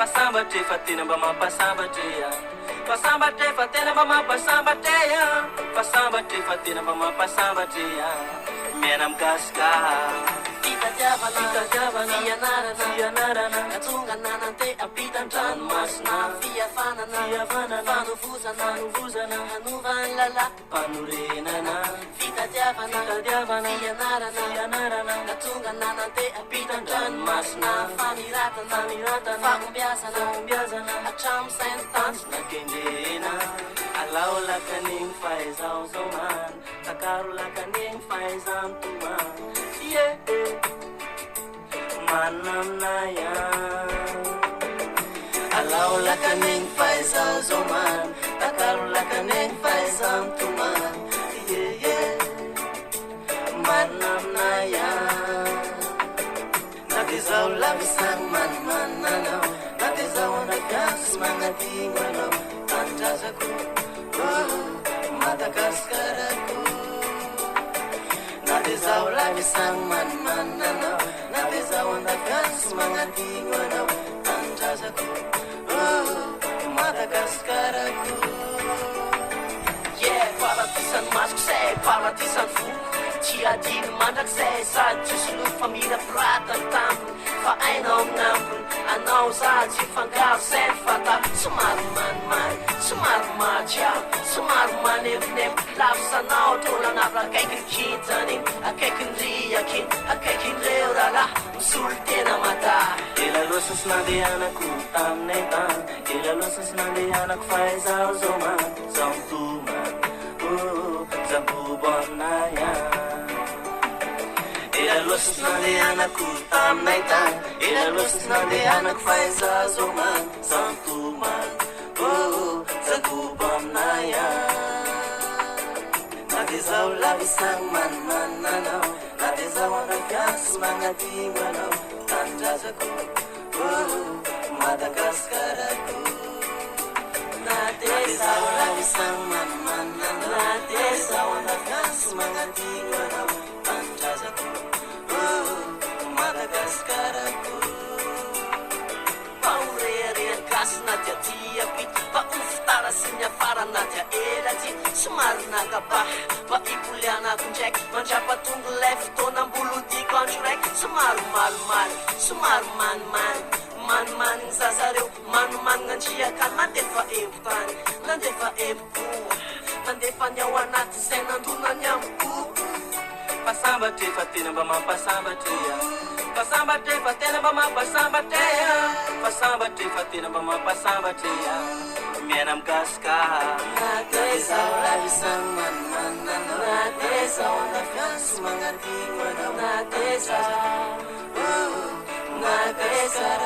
pasambatre fa tena mba mampasambatre pasambatre fa tena mba mampasambatre pasambatre fa tena mba mampasambatre miaina mikasika fitadiavana fianarana atongananante ampitan-dranomasina fihavanana fanovozana hanovany lala mpanorenana fitadiavana fianarana atongananante ampitan-dranomasina famiratana fahombiazana hatramo saintantsona kendrena alao lakaniny fahaizao man takaro lakaniny fahaizamtoman manamnaya alao lakaniny fahaizao man takaro lakaniny fahaizamtoman manamnaya natezao lavisany manimananao natezao anagasy magnadigno anao tandrazako Madagaskarako natezao lavisany manimananao natezao anagasy magnadigno anao tandrazako Madagaskarako Paratisan'ny masoko zay paratisan'ny foko tsy adino mandrakizay sady tsisy fa mila piratany tampony fa ainao amin'ampony anao za tsy fangaro zay fata somary manimany somary matsy somary manevinevy lavisanao trolanavy akaikiny kintany akaikiny riakiny akaikiny reo rahalahy misolo tena mata elalosy sy nandehanako taminay tany elalosy sy nandehanako fahaizao zao man zao mitoma zabobo aminaya elalosy nandehanako taminay tany elalosy nandehanako fahaizao man zao mitoma zabobo aminaya natezao lavisany manimananao natezao anagasy magnadigno anao tandrazako Madagaskarako natezao lavisany manimananao natezao anagasy magnadigno anao tandrazako Madagaskarako paoreareagasy natiatiapity fa ofitara sy ny afara natya elaty somary nakabaha fa ipolianako ndraiky mandrapatongo lay fotoana ambolodiko andro raiky somary malimaly somary manimany ny zazareo manimanina andriakany mandefa ebotany nandefa ebokoa mandefa ny ao anaty zay nandonany amiko pasambatre fa tena mba mampasambatre pasambatre fa tena mba mampasambatre pasambatre fa tena mba mampasambatre miaina mikasika natezao lavisany manimananao natezao anagasy magnadigno anao natezao Madagaskarako